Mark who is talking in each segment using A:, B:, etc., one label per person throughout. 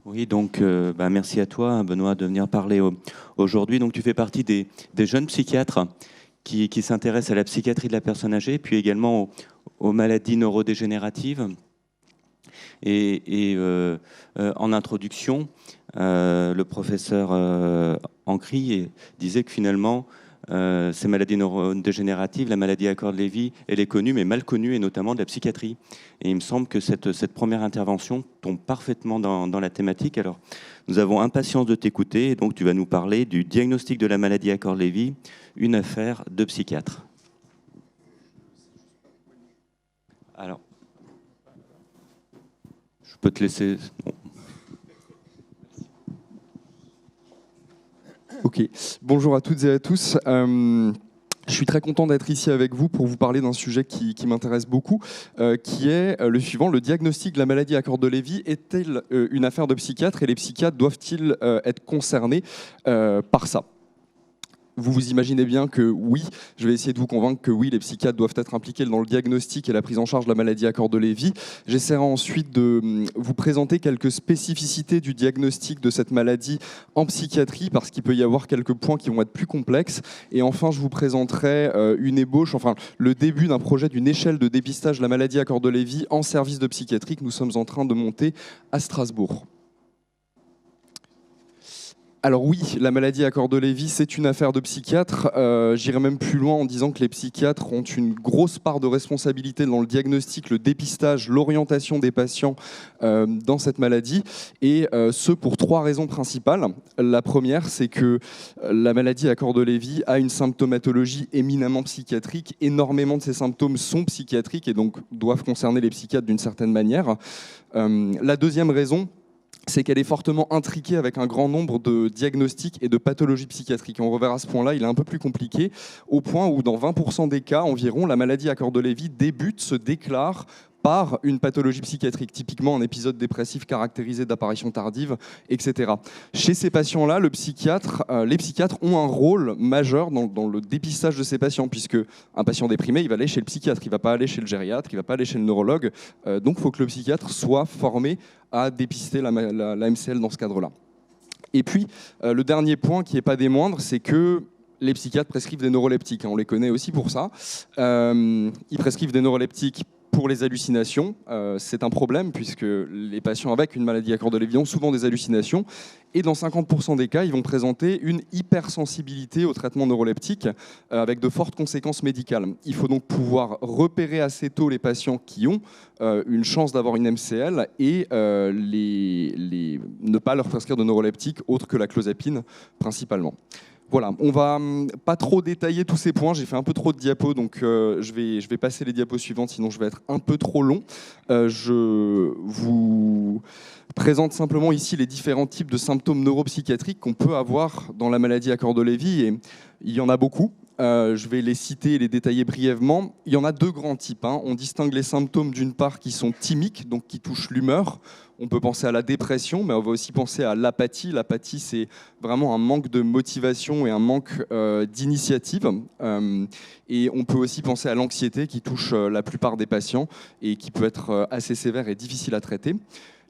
A: Oui, donc merci à toi, Benoît, de venir parler aujourd'hui. Donc tu fais partie des jeunes psychiatres qui s'intéressent à la psychiatrie de la personne âgée, puis également aux maladies neurodégénératives. En introduction, le professeur Ancry disait que finalement, ces maladies neurodégénératives, la maladie à Cordes-Lévy, elle est connue, mais mal connue, et notamment de la psychiatrie. Et il me semble que cette première intervention tombe parfaitement dans la thématique. Alors, nous avons impatience de t'écouter, et donc tu vas nous parler du diagnostic de la maladie à Cordes-Lévy, une affaire de psychiatre. Alors, je peux te laisser... Bon.
B: Ok, bonjour à toutes et à tous. Je suis très content d'être ici avec vous pour vous parler d'un sujet qui m'intéresse beaucoup, qui est le suivant. Le diagnostic de la maladie à Cordes-Lévy est-elle une affaire de psychiatre et les psychiatres doivent-ils être concernés par ça ? Vous vous imaginez bien que oui, je vais essayer de vous convaincre que oui, les psychiatres doivent être impliqués dans le diagnostic et la prise en charge de la maladie à Cordes-Lévy. J'essaierai ensuite de vous présenter quelques spécificités du diagnostic de cette maladie en psychiatrie, parce qu'il peut y avoir quelques points qui vont être plus complexes. Et enfin, je vous présenterai une ébauche, enfin le début d'un projet d'une échelle de dépistage de la maladie à Cordes-Lévy en service de psychiatrie que nous sommes en train de monter à Strasbourg. Alors oui, la maladie à Cordes-Lévy, c'est une affaire de psychiatre. J'irai même plus loin en disant que les psychiatres ont une grosse part de responsabilité dans le diagnostic, le dépistage, l'orientation des patients dans cette maladie. Et ce, pour trois raisons principales. La première, c'est que la maladie à Cordes-Lévy a une symptomatologie éminemment psychiatrique. Énormément de ces symptômes sont psychiatriques et donc doivent concerner les psychiatres d'une certaine manière. La deuxième raison, c'est qu'elle est fortement intriquée avec un grand nombre de diagnostics et de pathologies psychiatriques. On reverra ce point-là, il est un peu plus compliqué, au point où dans 20% des cas environ, la maladie à Cordes-Lévy débute, se déclare par une pathologie psychiatrique, typiquement un épisode dépressif caractérisé d'apparition tardive, etc. Chez ces patients-là, les psychiatres ont un rôle majeur dans le dépistage de ces patients, puisque un patient déprimé, il va aller chez le psychiatre, il ne va pas aller chez le gériatre, il ne va pas aller chez le neurologue. Donc il faut que le psychiatre soit formé à dépister la MCL dans ce cadre-là. Et puis, le dernier point qui n'est pas des moindres, c'est que les psychiatres prescrivent des neuroleptiques. On les connaît aussi pour ça. Ils prescrivent des neuroleptiques pour les hallucinations. C'est un problème puisque les patients avec une maladie à Cordes-Lévy ont souvent des hallucinations. Et dans 50% des cas, ils vont présenter une hypersensibilité au traitement neuroleptique avec de fortes conséquences médicales. Il faut donc pouvoir repérer assez tôt les patients qui ont une chance d'avoir une MCL et ne pas leur prescrire de neuroleptiques autres que la clozapine principalement. Voilà, on va pas trop détailler tous ces points, j'ai fait un peu trop de diapos, donc je vais passer les diapos suivantes, sinon je vais être un peu trop long. Je vous présente simplement ici les différents types de symptômes neuropsychiatriques qu'on peut avoir dans la maladie à Cordes-Lévy, et il y en a beaucoup. Je vais les citer et les détailler brièvement. Il y en a deux grands types. On distingue les symptômes d'une part qui sont thymiques, donc qui touchent l'humeur. On peut penser à la dépression, mais on va aussi penser à l'apathie. L'apathie, c'est vraiment un manque de motivation et un manque d'initiative. Et on peut aussi penser à l'anxiété qui touche la plupart des patients et qui peut être assez sévère et difficile à traiter.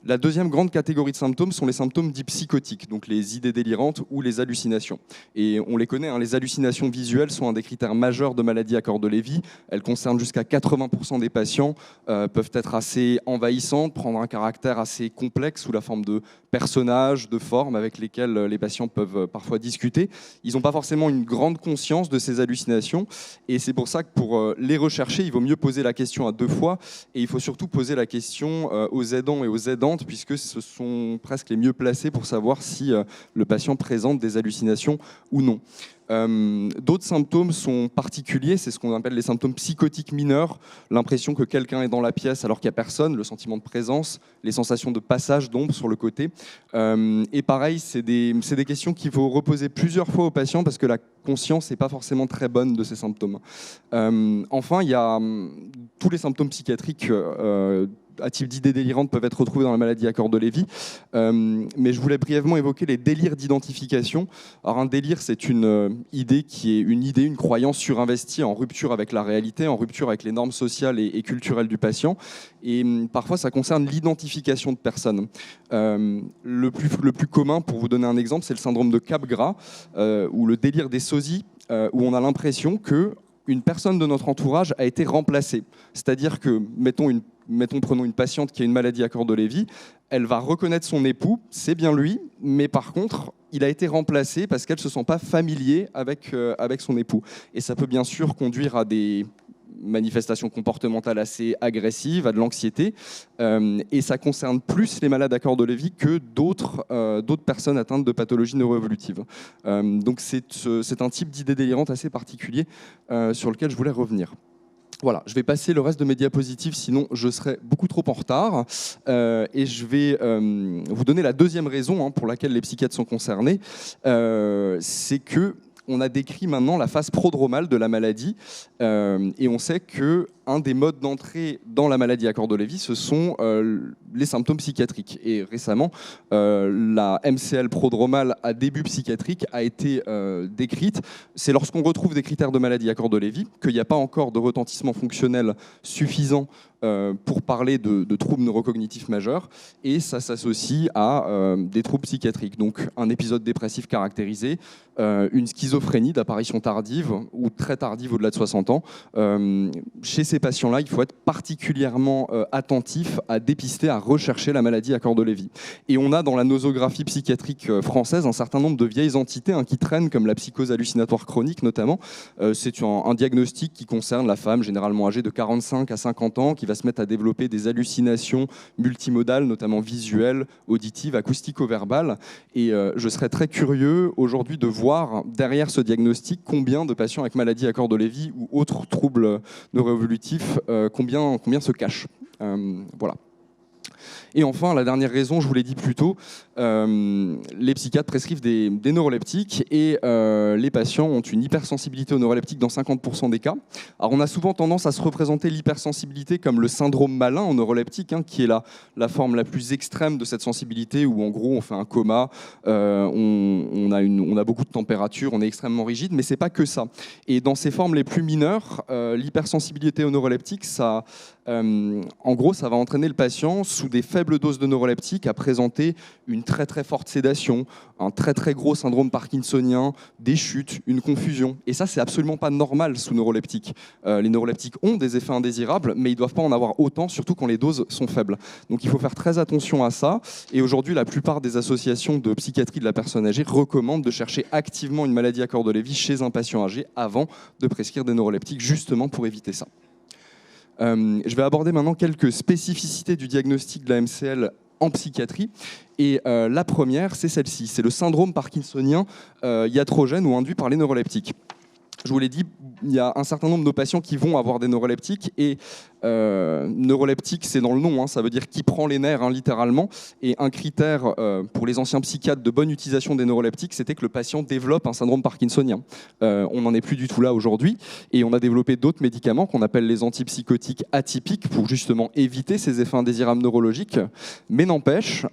B: La deuxième grande catégorie de symptômes sont les symptômes dits psychotiques, donc les idées délirantes ou les hallucinations. Et on les connaît, les hallucinations visuelles sont un des critères majeurs de maladie à Cordes-Lévy. Elles concernent jusqu'à 80% des patients, peuvent être assez envahissantes, prendre un caractère assez complexe sous la forme de personnages, de formes avec lesquels les patients peuvent parfois discuter. Ils n'ont pas forcément une grande conscience de ces hallucinations et c'est pour ça que pour les rechercher, il vaut mieux poser la question à deux fois et il faut surtout poser la question aux aidants et aux aidantes puisque ce sont presque les mieux placés pour savoir si le patient présente des hallucinations ou non. D'autres symptômes sont particuliers, c'est ce qu'on appelle les symptômes psychotiques mineurs, l'impression que quelqu'un est dans la pièce alors qu'il n'y a personne, le sentiment de présence, les sensations de passage d'ombre sur le côté. Et pareil, c'est des questions qu'il faut reposer plusieurs fois aux patients parce que la conscience n'est pas forcément très bonne de ces symptômes. Enfin, il y a tous les symptômes psychiatriques à type d'idées délirantes peuvent être retrouvées dans la maladie à corps de Lévy. Mais je voulais brièvement évoquer les délires d'identification. Alors un délire, c'est une idée, une croyance surinvestie en rupture avec la réalité, en rupture avec les normes sociales et culturelles du patient. Et parfois, ça concerne l'identification de personnes. Le plus commun, pour vous donner un exemple, c'est le syndrome de Capgras, ou le délire des sosies, où on a l'impression qu'une personne de notre entourage a été remplacée. C'est-à-dire que, prenons une patiente qui a une maladie à corps de Lévy, elle va reconnaître son époux, c'est bien lui, mais par contre, il a été remplacé parce qu'elle ne se sent pas familier avec son époux. Et ça peut bien sûr conduire à des manifestations comportementales assez agressives, à de l'anxiété, et ça concerne plus les malades à corps de Lévy que d'autres personnes atteintes de pathologies neuroévolutives. Donc c'est un type d'idée délirante assez particulier sur lequel je voulais revenir. Voilà, je vais passer le reste de mes diapositives, sinon je serai beaucoup trop en retard. Et je vais vous donner la deuxième raison pour laquelle les psychiatres sont concernés. C'est qu'on a décrit maintenant la phase prodromale de la maladie, et on sait qu'un des modes d'entrée dans la maladie à corps de Lévy, ce sont les symptômes psychiatriques. Et récemment, la MCL prodromale à début psychiatrique a été décrite. C'est lorsqu'on retrouve des critères de maladie à corps de Lévy qu'il n'y a pas encore de retentissement fonctionnel suffisant pour parler de troubles neurocognitifs majeurs, et ça s'associe à des troubles psychiatriques. Donc un épisode dépressif caractérisé, une schizophrénie d'apparition tardive ou très tardive au-delà de 60 ans. Chez ces patients-là, il faut être particulièrement attentif à dépister, à rechercher la maladie à corps de Lévy. Et on a dans la nosographie psychiatrique française un certain nombre de vieilles entités qui traînent, comme la psychose hallucinatoire chronique notamment. C'est un diagnostic qui concerne la femme généralement âgée de 45 à 50 ans, qui va se mettre à développer des hallucinations multimodales, notamment visuelles, auditives, acoustico-verbales. Et je serais très curieux aujourd'hui de voir derrière ce diagnostic combien de patients avec maladie à corps de Lévy ou autres troubles neuroévolutifs, combien se cachent. Voilà. Et enfin, la dernière raison, je vous l'ai dit plus tôt, les psychiatres prescrivent des neuroleptiques, et les patients ont une hypersensibilité aux neuroleptiques dans 50% des cas. Alors on a souvent tendance à se représenter l'hypersensibilité comme le syndrome malin aux neuroleptiques, qui est la forme la plus extrême de cette sensibilité, où en gros on fait un coma, on a beaucoup de température, on est extrêmement rigide, mais c'est pas que ça. Et dans ces formes les plus mineures, l'hypersensibilité aux neuroleptiques, en gros, ça va entraîner le patient, sous des faibles doses de neuroleptiques, à présenter une très très forte sédation, un très très gros syndrome parkinsonien, des chutes, une confusion. Et ça, c'est absolument pas normal sous neuroleptiques. Les neuroleptiques ont des effets indésirables, mais ils doivent pas en avoir autant, surtout quand les doses sont faibles. Donc il faut faire très attention à ça. Et aujourd'hui, la plupart des associations de psychiatrie de la personne âgée recommandent de chercher activement une maladie à corps de Lévy chez un patient âgé avant de prescrire des neuroleptiques, justement pour éviter ça. Je vais aborder maintenant quelques spécificités du diagnostic de la MCL en psychiatrie. Et la première, c'est celle-ci, c'est le syndrome parkinsonien iatrogène ou induit par les neuroleptiques. Je vous l'ai dit, il y a un certain nombre de patients qui vont avoir des neuroleptiques, et neuroleptique, c'est dans le nom, ça veut dire qui prend les nerfs, littéralement. Et un critère pour les anciens psychiatres de bonne utilisation des neuroleptiques, c'était que le patient développe un syndrome parkinsonien. On n'en est plus du tout là aujourd'hui, et on a développé d'autres médicaments qu'on appelle les antipsychotiques atypiques pour justement éviter ces effets indésirables neurologiques. Mais n'empêche,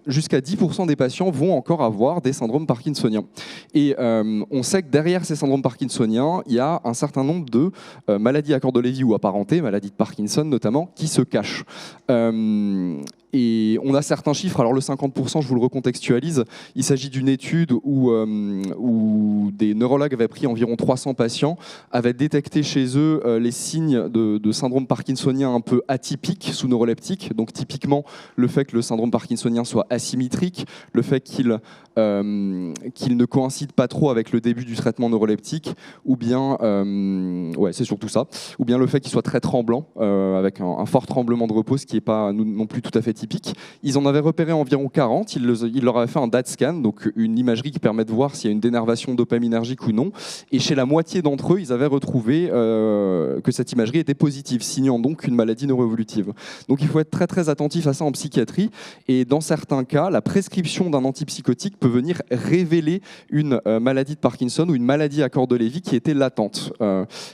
B: jusqu'à 10% des patients vont encore avoir des syndromes parkinsoniens. Et on sait que derrière ces syndromes parkinsoniens, il y a un certain nombre de maladies à corps de Lévy ou apparentées, maladie de Parkinson notamment, qui se cachent. Et on a certains chiffres, alors le 50%, je vous le recontextualise, il s'agit d'une étude où des neurologues avaient pris environ 300 patients, avaient détecté chez eux les signes de syndrome parkinsonien un peu atypique sous neuroleptique, donc typiquement le fait que le syndrome parkinsonien soit asymétrique, le fait qu'il ne coïncide pas trop avec le début du traitement neuroleptique, ou bien, c'est surtout ça, ou bien le fait qu'il soit très tremblant, avec un fort tremblement de repos, ce qui n'est pas non plus tout à fait typiques. Ils en avaient repéré environ 40, ils leur avaient fait un DAT scan, donc une imagerie qui permet de voir s'il y a une dénervation dopaminergique ou non. Et chez la moitié d'entre eux, ils avaient retrouvé que cette imagerie était positive, signant donc une maladie neuroévolutive. Donc il faut être très très attentif à ça en psychiatrie. Et dans certains cas, la prescription d'un antipsychotique peut venir révéler une maladie de Parkinson ou une maladie à corps de Lévy qui était latente.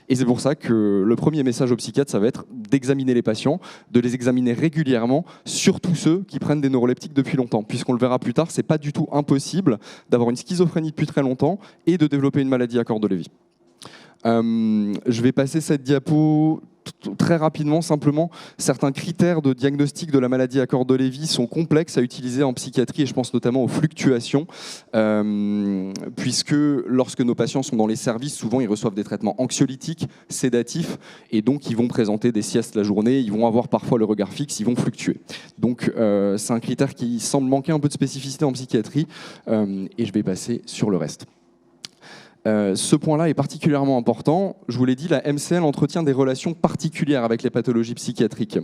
B: Et c'est pour ça que le premier message au psychiatre, ça va être d'examiner les patients, de les examiner régulièrement, surtout ceux qui prennent des neuroleptiques depuis longtemps. Puisqu'on le verra plus tard, c'est pas du tout impossible d'avoir une schizophrénie depuis très longtemps et de développer une maladie à corps de Lévy. Je vais passer cette diapo très rapidement. Simplement, certains critères de diagnostic de la maladie à corps de Lévy sont complexes à utiliser en psychiatrie, et je pense notamment aux fluctuations, puisque lorsque nos patients sont dans les services, souvent ils reçoivent des traitements anxiolytiques, sédatifs, et donc ils vont présenter des siestes la journée, ils vont avoir parfois le regard fixe, ils vont fluctuer. Donc c'est un critère qui semble manquer un peu de spécificité en psychiatrie, et je vais passer sur le reste. Ce point-là est particulièrement important. Je vous l'ai dit, la MCL entretient des relations particulières avec les pathologies psychiatriques.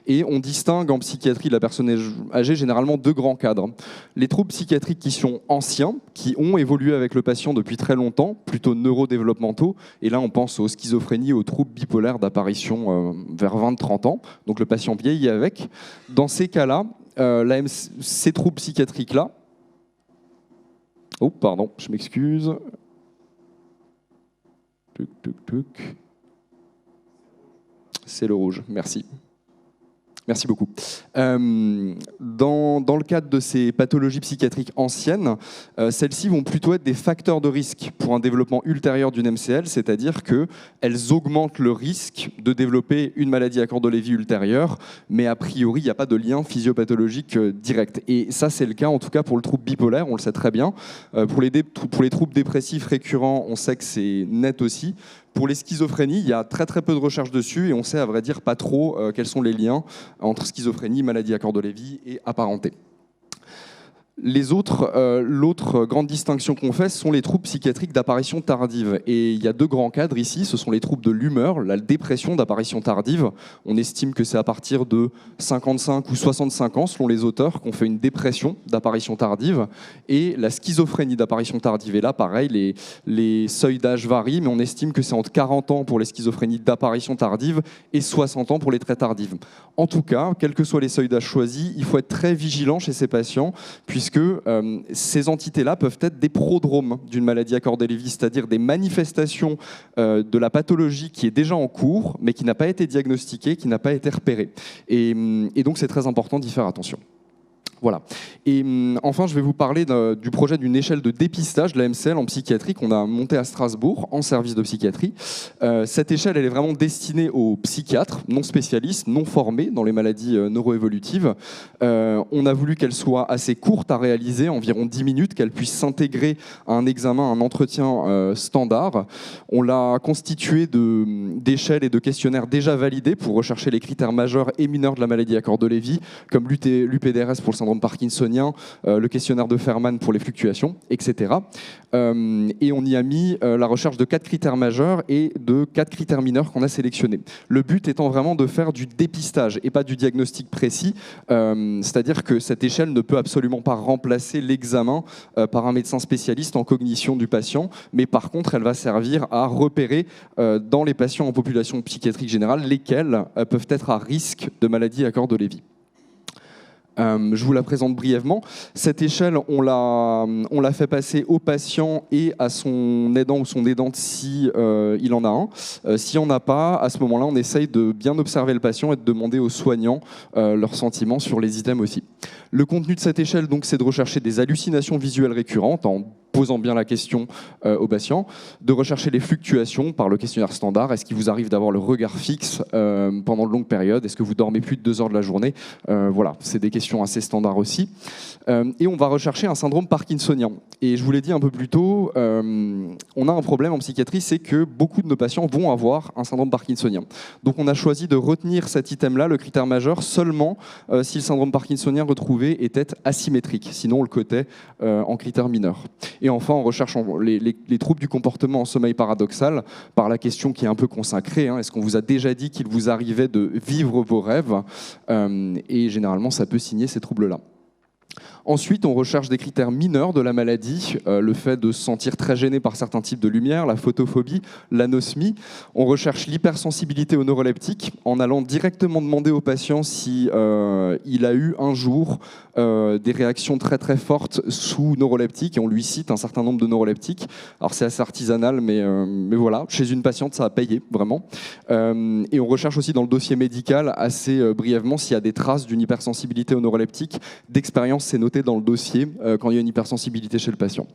B: Et on distingue en psychiatrie de la personne âgée généralement deux grands cadres. Les troubles psychiatriques qui sont anciens, qui ont évolué avec le patient depuis très longtemps, plutôt neurodéveloppementaux. Et là, on pense aux schizophrénies, aux troubles bipolaires d'apparition vers 20-30 ans. Donc le patient vieillit avec. Dans ces cas-là, ces troubles psychiatriques-là... Oh, pardon, je m'excuse... C'est le rouge, merci. Merci beaucoup. Dans le cadre de ces pathologies psychiatriques anciennes, celles-ci vont plutôt être des facteurs de risque pour un développement ultérieur d'une MCL, c'est-à-dire qu'elles augmentent le risque de développer une maladie à corps de Lévy ultérieure, mais a priori, il n'y a pas de lien physiopathologique direct. Et ça, c'est le cas en tout cas pour le trouble bipolaire, on le sait très bien. Pour les troubles dépressifs récurrents, on sait que c'est net aussi. Pour les schizophrénies, il y a très très peu de recherches dessus et on sait à vrai dire pas trop quels sont les liens entre schizophrénie, maladie à corps de Lévy et apparentée. L'autre grande distinction qu'on fait, ce sont les troubles psychiatriques d'apparition tardive. Et il y a deux grands cadres ici, ce sont les troubles de l'humeur, la dépression d'apparition tardive. On estime que c'est à partir de 55 ou 65 ans, selon les auteurs, qu'on fait une dépression d'apparition tardive. Et la schizophrénie d'apparition tardive. Et là, pareil, les seuils d'âge varient, mais on estime que c'est entre 40 ans pour les schizophrénies d'apparition tardive et 60 ans pour les très tardives. En tout cas, quels que soient les seuils d'âge choisis, il faut être très vigilant chez ces patients, puisque ces entités-là peuvent être des prodromes d'une maladie à corps de Lévy, c'est-à-dire des manifestations de la pathologie qui est déjà en cours, mais qui n'a pas été diagnostiquée, qui n'a pas été repérée. Et donc, c'est très important d'y faire attention. Voilà. Et enfin, je vais vous parler du projet d'une échelle de dépistage de la MCL en psychiatrie qu'on a monté à Strasbourg en service de psychiatrie. Cette échelle, elle est vraiment destinée aux psychiatres non spécialistes, non formés dans les maladies neuroévolutives. On a voulu qu'elle soit assez courte à réaliser, environ 10 minutes, qu'elle puisse s'intégrer à un examen, un entretien standard. On l'a constituée d'échelles et de questionnaires déjà validés pour rechercher les critères majeurs et mineurs de la maladie à corps de Lévy, comme l'UPDRS pour le syndrome parkinsonien, le questionnaire de Ferman pour les fluctuations, etc. Et on y a mis la recherche de 4 critères majeurs et de 4 critères mineurs qu'on a sélectionnés. Le but étant vraiment de faire du dépistage et pas du diagnostic précis, c'est-à-dire que cette échelle ne peut absolument pas remplacer l'examen par un médecin spécialiste en cognition du patient, mais par contre elle va servir à repérer dans les patients en population psychiatrique générale lesquels peuvent être à risque de maladie à corps de Lévy. Je vous la présente brièvement. Cette échelle, on l'a fait passer au patient et à son aidant ou son aidante si il en a un. S'il n'y en a pas, à ce moment-là, on essaye de bien observer le patient et de demander aux soignants leurs sentiments sur les items aussi. Le contenu de cette échelle, donc, c'est de rechercher des hallucinations visuelles récurrentes en posant bien la question au patient, de rechercher les fluctuations par le questionnaire standard. Est-ce qu'il vous arrive d'avoir le regard fixe pendant de longues périodes? Est-ce que vous dormez plus de 2 heures de la journée? Voilà, c'est des questions assez standards aussi. Et on va rechercher un syndrome parkinsonien. Et je vous l'ai dit un peu plus tôt, on a un problème en psychiatrie, c'est que beaucoup de nos patients vont avoir un syndrome parkinsonien. Donc on a choisi de retenir cet item-là, le critère majeur, seulement si le syndrome parkinsonien retrouvé était asymétrique. Sinon, on le cotait en critère mineur. Et enfin, on recherche les troubles du comportement en sommeil paradoxal par la question qui est un peu consacrée, hein, est-ce qu'on vous a déjà dit qu'il vous arrivait de vivre vos rêves? Et généralement, ça peut signer ces troubles-là. Ensuite, on recherche des critères mineurs de la maladie, le fait de se sentir très gêné par certains types de lumière, la photophobie, l'anosmie. On recherche l'hypersensibilité aux neuroleptiques en allant directement demander au patient si il a eu un jour des réactions très très fortes sous neuroleptiques, et on lui cite un certain nombre de neuroleptiques. Alors c'est assez artisanal, mais voilà, chez une patiente, ça a payé, vraiment. Et on recherche aussi dans le dossier médical, assez brièvement, s'il y a des traces d'une hypersensibilité aux neuroleptiques, d'expérience, c'est noté dans le dossier quand il y a une hypersensibilité chez le patient.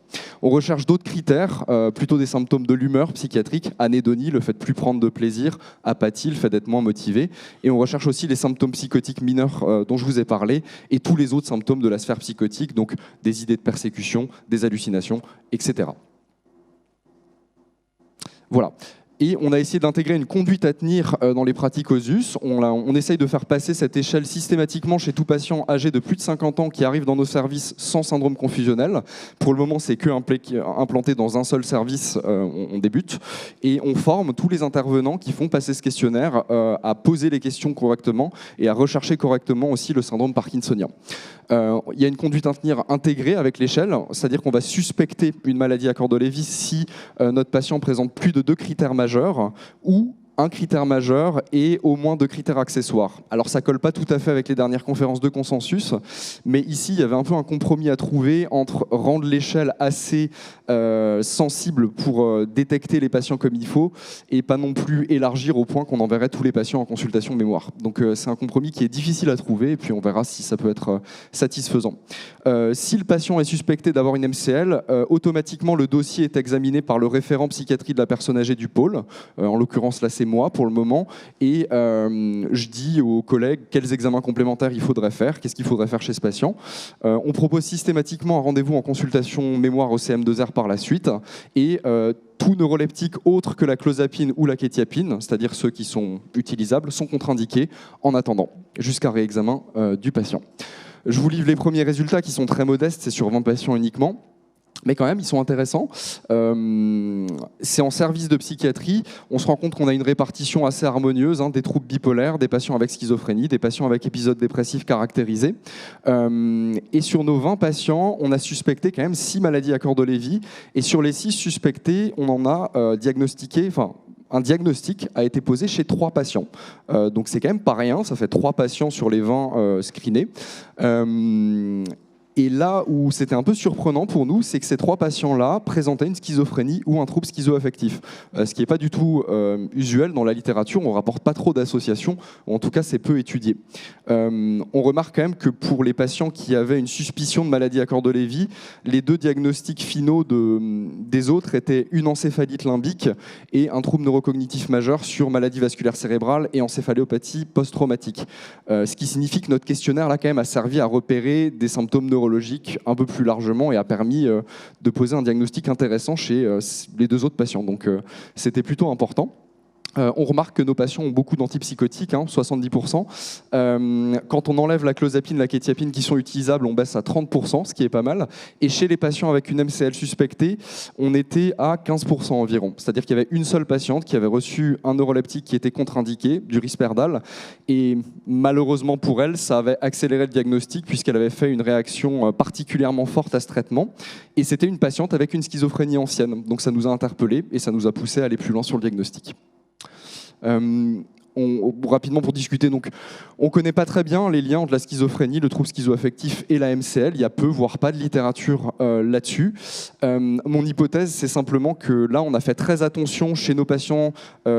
B: On recherche d'autres critères, plutôt des symptômes de l'humeur psychiatrique, anédonie, le fait de plus prendre de plaisir, apathie, le fait d'être moins motivé. Et on recherche aussi les symptômes psychotiques mineurs dont je vous ai parlé, et tous les autres symptômes de la sphère psychotique, donc des idées de persécution, des hallucinations, etc. Voilà. Et on a essayé d'intégrer une conduite à tenir dans les pratiques OSUS. On essaye de faire passer cette échelle systématiquement chez tout patient âgé de plus de 50 ans qui arrive dans nos services sans syndrome confusionnel. Pour le moment, c'est que implanté dans un seul service, on débute. Et on forme tous les intervenants qui font passer ce questionnaire à poser les questions correctement et à rechercher correctement aussi le syndrome parkinsonien. Il y a une conduite à tenir intégrée avec l'échelle, c'est-à-dire qu'on va suspecter une maladie à corps de Lévy si notre patient présente plus de 2 critères majeurs ou un critère majeur et au moins 2 critères accessoires. Alors ça colle pas tout à fait avec les dernières conférences de consensus, mais ici il y avait un peu un compromis à trouver entre rendre l'échelle assez sensible pour détecter les patients comme il faut et pas non plus élargir au point qu'on enverrait tous les patients en consultation mémoire. Donc c'est un compromis qui est difficile à trouver et puis on verra si ça peut être satisfaisant. Si le patient est suspecté d'avoir une MCL, automatiquement le dossier est examiné par le référent psychiatrie de la personne âgée du pôle, en l'occurrence là c'est moi pour le moment, et je dis aux collègues quels examens complémentaires il faudrait faire, qu'est-ce qu'il faudrait faire chez ce patient. On propose systématiquement un rendez-vous en consultation mémoire au CM2R par la suite, et tout neuroleptique autre que la clozapine ou la kétiapine, c'est-à-dire ceux qui sont utilisables, sont contre-indiqués en attendant, jusqu'à réexamen du patient. Je vous livre les premiers résultats qui sont très modestes, c'est sur 20 patients uniquement. Mais quand même, ils sont intéressants. C'est en service de psychiatrie. On se rend compte qu'on a une répartition assez harmonieuse, hein, des troubles bipolaires, des patients avec schizophrénie, des patients avec épisodes dépressifs caractérisés. Et sur nos 20 patients, on a suspecté quand même 6 maladies à corps de Lévy. Et sur les 6 suspectés, on en a diagnostiqué... un diagnostic a été posé chez 3 patients. Donc c'est quand même pas rien, ça fait 3 patients sur les 20 screenés. Et là où c'était un peu surprenant pour nous, c'est que ces 3 patients-là présentaient une schizophrénie ou un trouble schizoaffectif, ce qui n'est pas du tout usuel dans la littérature. On ne rapporte pas trop d'associations, ou en tout cas c'est peu étudié. On remarque quand même que pour les patients qui avaient une suspicion de maladie à corps de Lévy, les 2 diagnostics finaux des autres étaient une encéphalite limbique et un trouble neurocognitif majeur sur maladie vasculaire cérébrale et encéphalopathies post-traumatique. Ce qui signifie que notre questionnaire là, quand même, a servi à repérer des symptômes neurologiques un peu plus largement et a permis de poser un diagnostic intéressant chez les 2 autres patients. Donc c'était plutôt important. On remarque que nos patients ont beaucoup d'antipsychotiques, 70%. Quand on enlève la clozapine, la kétiapine qui sont utilisables, on baisse à 30%, ce qui est pas mal. Et chez les patients avec une MCL suspectée, on était à 15% environ. C'est-à-dire qu'il y avait une seule patiente qui avait reçu un neuroleptique qui était contre-indiqué, du Risperdal. Et malheureusement pour elle, ça avait accéléré le diagnostic puisqu'elle avait fait une réaction particulièrement forte à ce traitement. Et c'était une patiente avec une schizophrénie ancienne. Donc ça nous a interpellés et ça nous a poussé à aller plus loin sur le diagnostic. Rapidement pour discuter, donc, on ne connaît pas très bien les liens entre la schizophrénie, le trouble schizoaffectif et la MCL. Il y a peu, voire pas de littérature là-dessus. Mon hypothèse, c'est simplement que là, on a fait très attention chez nos patients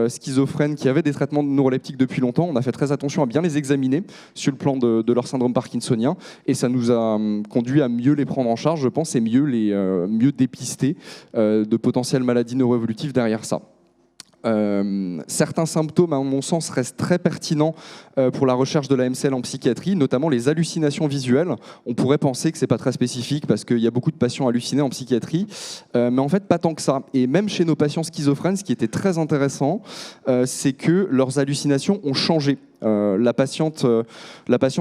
B: schizophrènes qui avaient des traitements neuroleptiques depuis longtemps. On a fait très attention à bien les examiner sur le plan de leur syndrome parkinsonien. Et ça nous a conduit à mieux les prendre en charge, je pense, et mieux dépister de potentielles maladies neuroévolutives derrière ça. Certains symptômes, à mon sens, restent très pertinents pour la recherche de la MCL en psychiatrie, notamment les hallucinations visuelles. On pourrait penser que ce n'est pas très spécifique parce qu'il y a beaucoup de patients hallucinés en psychiatrie, mais en fait pas tant que ça. Et même chez nos patients schizophrènes, ce qui était très intéressant, c'est que leurs hallucinations ont changé La patiente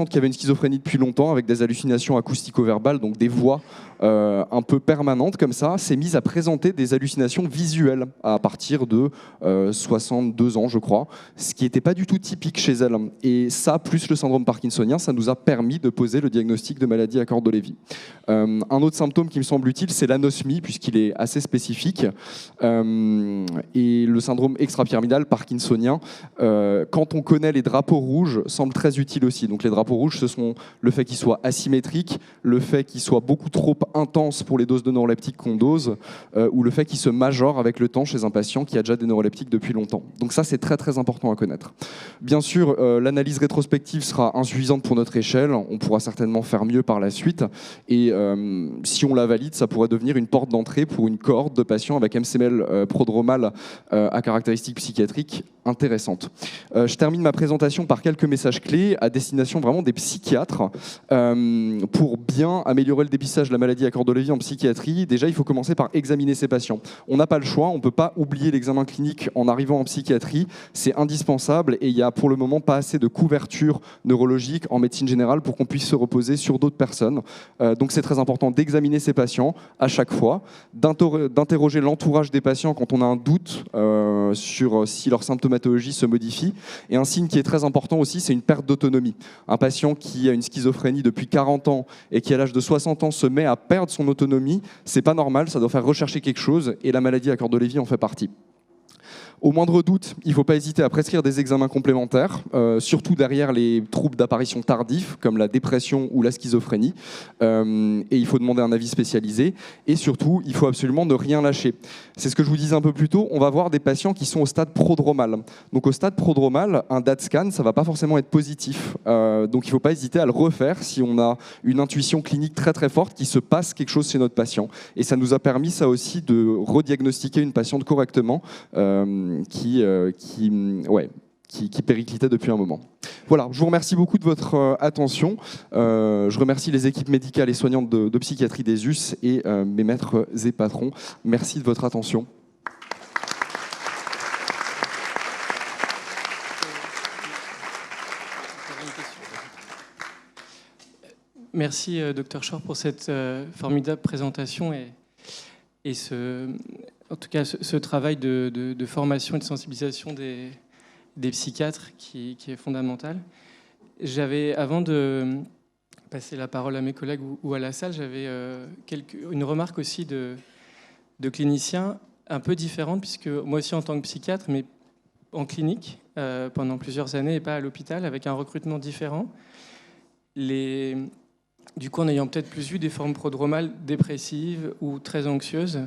B: qui avait une schizophrénie depuis longtemps, avec des hallucinations acoustico-verbales, donc des voix un peu permanentes comme ça, s'est mise à présenter des hallucinations visuelles à partir de 62 ans, je crois, ce qui n'était pas du tout typique chez elle. Et ça, plus le syndrome parkinsonien, ça nous a permis de poser le diagnostic de maladie à corde de Lévy. Un autre symptôme qui me semble utile, c'est l'anosmie, puisqu'il est assez spécifique. Et le syndrome extrapyramidal parkinsonien, quand on connaît les drapeaux rouges, semble très utile aussi. Donc les drapeaux rouges, ce sont le fait qu'ils soient asymétriques, le fait qu'ils soient beaucoup trop intenses pour les doses de neuroleptiques qu'on dose, ou le fait qu'ils se majorent avec le temps chez un patient qui a déjà des neuroleptiques depuis longtemps. Donc ça, c'est très très important à connaître. Bien sûr, l'analyse rétrospective sera insuffisante pour notre échelle. On pourra certainement faire mieux par la suite. Et si on la valide, ça pourrait devenir une porte d'entrée pour une cohorte de patients avec MCML prodromal à caractéristiques psychiatriques intéressantes. Je termine ma présentation par quelques messages clés à destination vraiment des psychiatres. Pour bien améliorer le dépistage de la maladie à corde de Lévy en psychiatrie, déjà, il faut commencer par examiner ces patients. On n'a pas le choix, on ne peut pas oublier l'examen clinique en arrivant en psychiatrie. C'est indispensable et il n'y a pour le moment pas assez de couverture neurologique en médecine générale pour qu'on puisse se reposer sur d'autres personnes. Donc c'est très important d'examiner ces patients à chaque fois, d'interroger l'entourage des patients quand on a un doute sur si leur symptomatologie se modifie. Et un signe qui est très important aussi, c'est une perte d'autonomie. Un patient qui a une schizophrénie depuis 40 ans et qui à l'âge de 60 ans se met à perdre son autonomie, c'est pas normal, ça doit faire rechercher quelque chose et la maladie à corde de Lévy en fait partie. Au moindre doute, il ne faut pas hésiter à prescrire des examens complémentaires, surtout derrière les troubles d'apparition tardifs, comme la dépression ou la schizophrénie. Et il faut demander un avis spécialisé. Et surtout, il faut absolument ne rien lâcher. C'est ce que je vous disais un peu plus tôt, on va voir des patients qui sont au stade prodromal. Donc au stade prodromal, un DAT scan, ça ne va pas forcément être positif. Donc il ne faut pas hésiter à le refaire si on a une intuition clinique très très forte qu'il se passe quelque chose chez notre patient. Et ça nous a permis, ça aussi, de rediagnostiquer une patiente correctement, qui périclitait depuis un moment. Voilà, je vous remercie beaucoup de votre attention. Je remercie les équipes médicales et soignantes de psychiatrie des US et mes maîtres et patrons. Merci de votre attention.
C: Merci, Dr Shore, pour cette formidable présentation et en tout cas, ce travail de formation et de sensibilisation des psychiatres qui est fondamental. Avant de passer la parole à mes collègues ou à la salle, j'avais une remarque aussi de clinicien un peu différente, puisque moi aussi en tant que psychiatre, mais en clinique pendant plusieurs années et pas à l'hôpital, avec un recrutement différent. Du coup, en ayant peut-être plus vu des formes prodromales dépressives ou très anxieuses,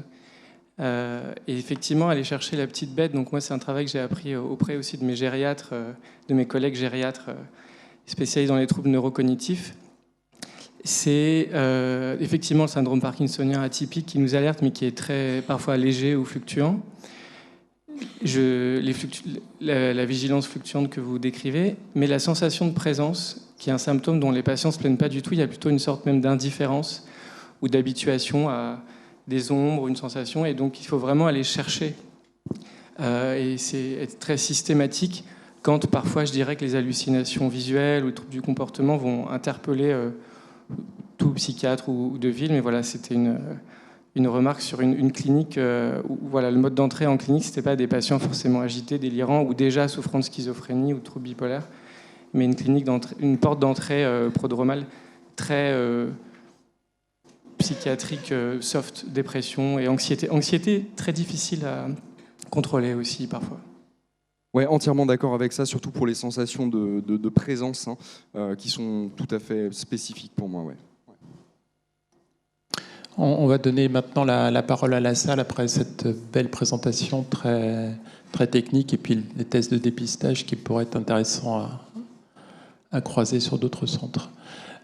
C: et effectivement, aller chercher la petite bête. Donc moi, c'est un travail que j'ai appris auprès aussi de mes gériatres, de mes collègues gériatres spécialisés dans les troubles neurocognitifs. C'est effectivement le syndrome parkinsonien atypique qui nous alerte, mais qui est très parfois léger ou fluctuant. La vigilance fluctuante que vous décrivez, mais la sensation de présence, qui est un symptôme dont les patients ne se plaignent pas du tout. Il y a plutôt une sorte même d'indifférence ou d'habituation à des ombres, une sensation, et donc il faut vraiment aller chercher. Et c'est être très systématique quand parfois je dirais que les hallucinations visuelles ou les troubles du comportement vont interpeller tout psychiatre ou de ville. Mais voilà, c'était une remarque sur une clinique où voilà, le mode d'entrée en clinique, c'était pas des patients forcément agités, délirants ou déjà souffrant de schizophrénie ou de troubles bipolaires, mais une porte d'entrée prodromale très psychiatrique, soft, dépression et anxiété. Anxiété très difficile à contrôler aussi parfois.
B: Ouais, entièrement d'accord avec ça, surtout pour les sensations de présence qui sont tout à fait spécifiques pour moi. Ouais.
D: On va donner maintenant la parole à la salle après cette belle présentation très, très technique et puis les tests de dépistage qui pourraient être intéressants à croiser sur d'autres centres.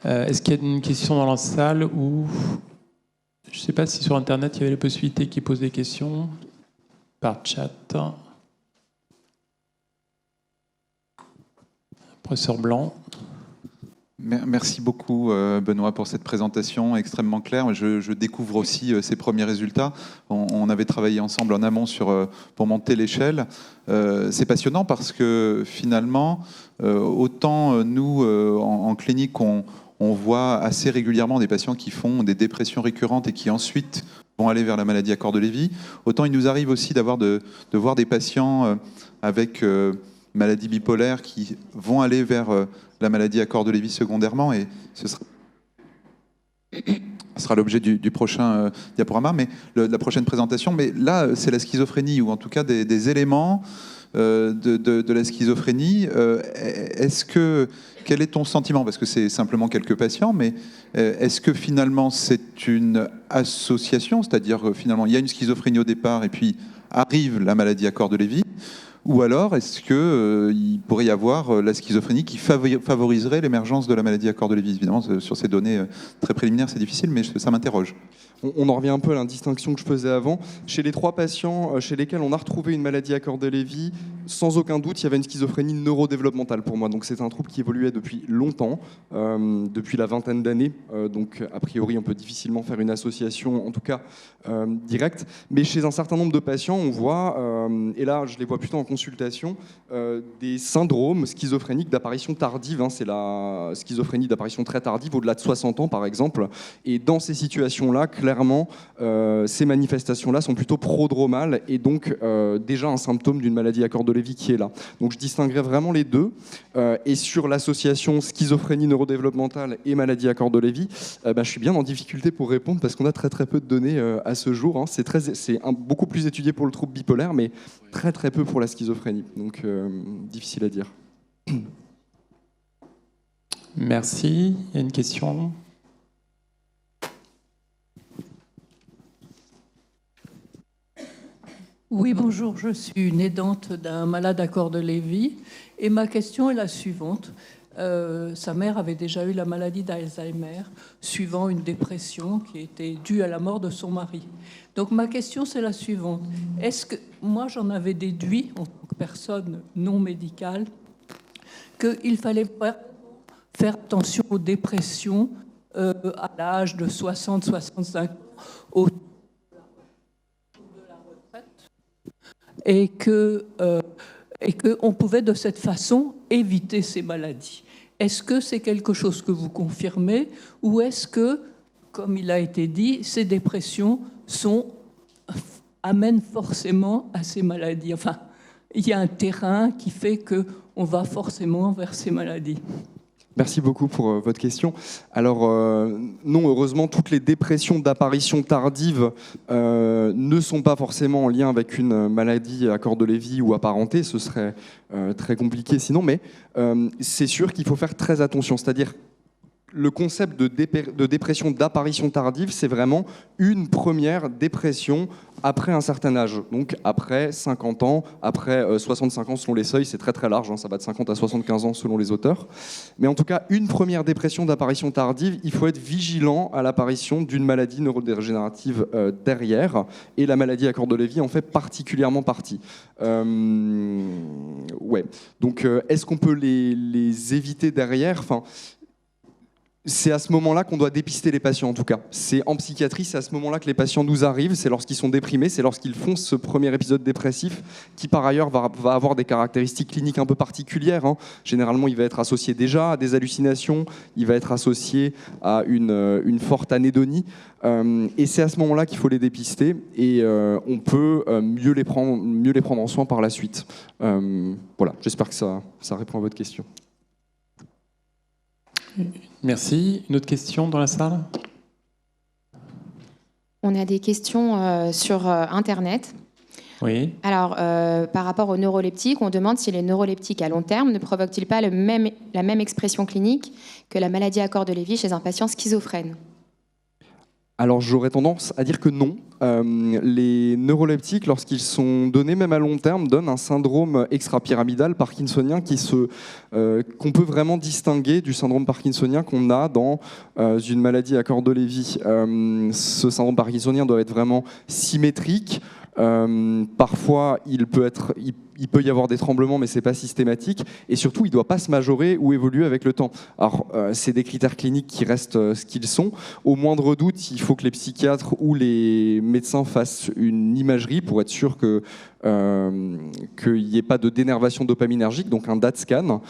D: Est-ce qu'il y a une question dans la salle ou je ne sais pas si sur Internet il y avait la possibilité qu'ils posent des questions par chat. Professeur Blanc.
E: Merci beaucoup Benoît pour cette présentation extrêmement claire. Je découvre aussi ces premiers résultats. On avait travaillé ensemble en amont pour monter l'échelle. C'est passionnant parce que finalement, autant nous en clinique, on voit assez régulièrement des patients qui font des dépressions récurrentes et qui ensuite vont aller vers la maladie à corps de Lévy. Autant il nous arrive aussi de voir des patients avec maladie bipolaire qui vont aller vers la maladie à corps de Lévy secondairement, et ce sera l'objet du prochain diaporama, mais la prochaine présentation. Mais là, c'est la schizophrénie, ou en tout cas des éléments de la schizophrénie. Quel est ton sentiment? Parce que c'est simplement quelques patients, mais est-ce que finalement c'est une association, c'est-à-dire finalement il y a une schizophrénie au départ et puis arrive la maladie à corps de Lévy? Ou alors, est-ce qu'il pourrait y avoir la schizophrénie qui favoriserait l'émergence de la maladie à corps de Lévy? Évidemment, sur ces données très préliminaires, c'est difficile, mais ça m'interroge.
B: On en revient un peu à la distinction que je faisais avant. Chez les 3 patients chez lesquels on a retrouvé une maladie à corps de Lévy, sans aucun doute, il y avait une schizophrénie neurodéveloppementale pour moi. Donc c'est un trouble qui évoluait depuis longtemps, depuis la vingtaine d'années. Donc a priori, on peut difficilement faire une association, en tout cas directe. Mais chez un certain nombre de patients, on voit, et là je les vois plutôt en consultation, des syndromes schizophréniques d'apparition tardive. C'est la schizophrénie d'apparition très tardive, au-delà de 60 ans par exemple. Et dans ces situations-là, clairement, ces manifestations-là sont plutôt prodromales et donc déjà un symptôme d'une maladie à corps de Lévy qui est là. Donc je distinguerais vraiment les deux. Et sur l'association schizophrénie neurodéveloppementale et maladie à corps de Lévy, je suis bien en difficulté pour répondre parce qu'on a très peu de données à ce jour. C'est beaucoup plus étudié pour le trouble bipolaire, mais très peu pour la schizophrénie. Donc difficile à dire.
D: Merci. Il y a une question?
F: Oui, bonjour, je suis une aidante d'un malade à corps de Lévy et ma question est la suivante. Sa mère avait déjà eu la maladie d'Alzheimer suivant une dépression qui était due à la mort de son mari. Donc ma question c'est la suivante. Est-ce que moi j'en avais déduit en tant que personne non médicale qu'il fallait faire attention aux dépressions à l'âge de 60-65 ans au et qu'on pouvait de cette façon éviter ces maladies. Est-ce que c'est quelque chose que vous confirmez ou est-ce que, comme il a été dit, ces dépressions amènent forcément à ces maladies? Enfin, il y a un terrain qui fait qu'on va forcément vers ces maladies.
B: Merci beaucoup pour votre question. Alors, non, heureusement, toutes les dépressions d'apparition tardive ne sont pas forcément en lien avec une maladie à corps de Lévy ou apparentée. Ce serait très compliqué sinon, mais c'est sûr qu'il faut faire très attention. C'est-à-dire, le concept de dépression d'apparition tardive, c'est vraiment une première dépression après un certain âge. Donc après 50 ans, après 65 ans selon les seuils, c'est très large, ça va de 50 à 75 ans selon les auteurs. Mais en tout cas, une première dépression d'apparition tardive, il faut être vigilant à l'apparition d'une maladie neurodégénérative derrière, et la maladie à corps de Lévy en fait particulièrement partie. Ouais. Donc est-ce qu'on peut les éviter derrière? C'est à ce moment-là qu'on doit dépister les patients, en tout cas. C'est en psychiatrie, c'est à ce moment-là que les patients nous arrivent, c'est lorsqu'ils sont déprimés, c'est lorsqu'ils font ce premier épisode dépressif, qui par ailleurs va avoir des caractéristiques cliniques un peu particulières. Généralement, il va être associé déjà à des hallucinations, il va être associé à une forte anédonie, et c'est à ce moment-là qu'il faut les dépister, et on peut mieux les prendre en soin par la suite. Voilà, j'espère que ça répond à votre question.
D: Merci. Une autre question dans la salle?
G: On a des questions sur Internet.
D: Oui.
G: Alors, par rapport aux neuroleptiques, on demande si les neuroleptiques à long terme ne provoquent-ils pas la même expression clinique que la maladie à corps de Lévy chez un patient schizophrène?
B: Alors j'aurais tendance à dire que non. Les neuroleptiques, lorsqu'ils sont donnés même à long terme, donnent un syndrome extrapyramidal parkinsonien qu'on peut vraiment distinguer du syndrome parkinsonien qu'on a dans une maladie à corps de Lévy. Ce syndrome parkinsonien doit être vraiment symétrique. Parfois, il il peut y avoir des tremblements, mais ce n'est pas systématique. Et surtout, il ne doit pas se majorer ou évoluer avec le temps. Alors, c'est des critères cliniques qui restent ce qu'ils sont. Au moindre doute, il faut que les psychiatres ou les médecins fassent une imagerie pour être sûr qu'il n'y ait pas de dénervation dopaminergique, donc un DAT scan.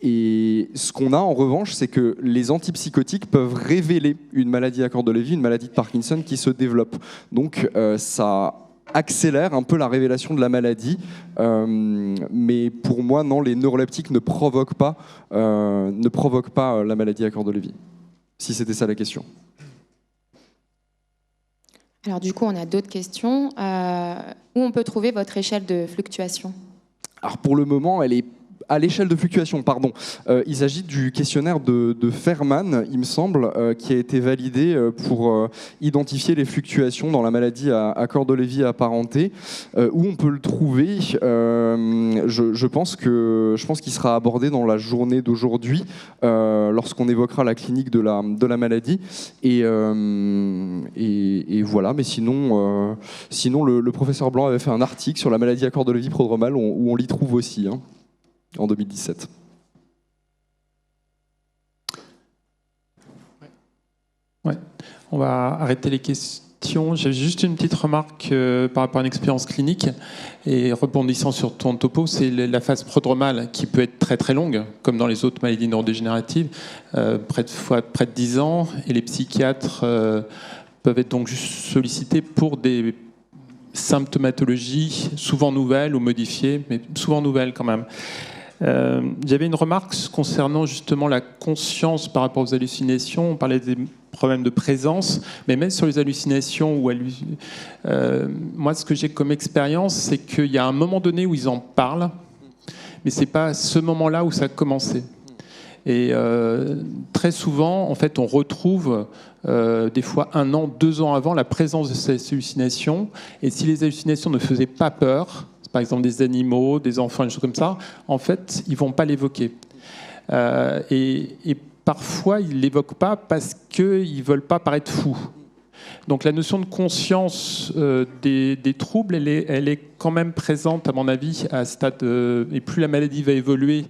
B: Et ce qu'on a en revanche, c'est que les antipsychotiques peuvent révéler une maladie à corps de Lévy, une maladie de Parkinson qui se développe. Donc ça accélère un peu la révélation de la maladie, mais pour moi, non, les neuroleptiques ne provoquent pas la maladie à corps de Lévy, si c'était ça la question.
G: Alors du coup, on a d'autres questions. Où on peut trouver votre échelle de fluctuation?
B: Alors pour le moment, elle est à l'échelle de fluctuation, pardon. Il s'agit du questionnaire de Fairman, il me semble, qui a été validé pour identifier les fluctuations dans la maladie à corps de Lévy apparentée. Où on peut le trouver, je pense qu'il sera abordé dans la journée d'aujourd'hui, lorsqu'on évoquera la clinique de la maladie. Et voilà, mais sinon le professeur Blanc avait fait un article sur la maladie à corps de Lévy prodromale où on l'y trouve aussi. En 2017.
D: Ouais. On va arrêter les questions. J'ai juste une petite remarque par rapport à une expérience clinique. Et rebondissant sur ton topo, c'est la phase prodromale qui peut être très très longue, comme dans les autres maladies neurodégénératives, près de 10 ans. Et les psychiatres peuvent être donc juste sollicités pour des symptomatologies souvent nouvelles ou modifiées, mais souvent nouvelles quand même. J'avais une remarque concernant justement la conscience par rapport aux hallucinations. On parlait des problèmes de présence, mais même sur les hallucinations, moi ce que j'ai comme expérience, c'est qu'il y a un moment donné où ils en parlent, mais c'est pas à ce moment-là où ça a commencé. Et très souvent, en fait, on retrouve des fois 1 an, 2 ans avant la présence de ces hallucinations. Et si les hallucinations ne faisaient pas peur, par exemple des animaux, des enfants, des choses comme ça, en fait, ils ne vont pas l'évoquer. Et parfois, ils ne l'évoquent pas parce qu'ils ne veulent pas paraître fous. Donc la notion de conscience des troubles, elle est quand même présente, à mon avis, à ce stade. Et plus la maladie va évoluer,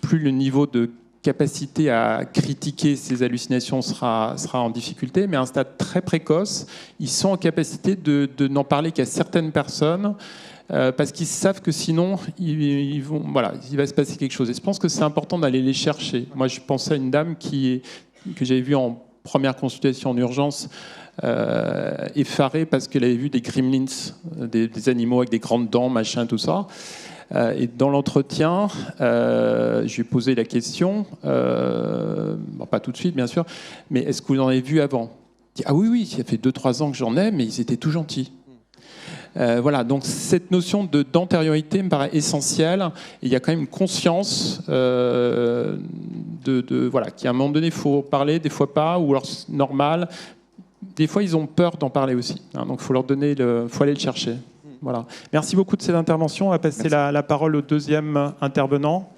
D: plus le niveau de capacité à critiquer ces hallucinations sera en difficulté, mais à un stade très précoce, ils sont en capacité de n'en parler qu'à certaines personnes, parce qu'ils savent que sinon, il va se passer quelque chose. Et je pense que c'est important d'aller les chercher. Moi, je pensais à une dame que j'avais vue en première consultation en urgence, effarée parce qu'elle avait vu des gremlins, des animaux avec des grandes dents, machin, tout ça. Et dans l'entretien, je lui ai posé la question, pas tout de suite, bien sûr, mais est-ce que vous en avez vu avant? Il dit, ah oui, ça fait 2-3 ans que j'en ai, mais ils étaient tout gentils. Voilà, donc cette notion d'antériorité me paraît essentielle. Et il y a quand même une conscience voilà, qu'à un moment donné, il faut parler, des fois pas, ou alors c'est normal. Des fois, ils ont peur d'en parler aussi. Donc, il faut leur donner, faut aller le chercher. Voilà. Merci beaucoup de cette intervention. On va passer la parole au deuxième intervenant.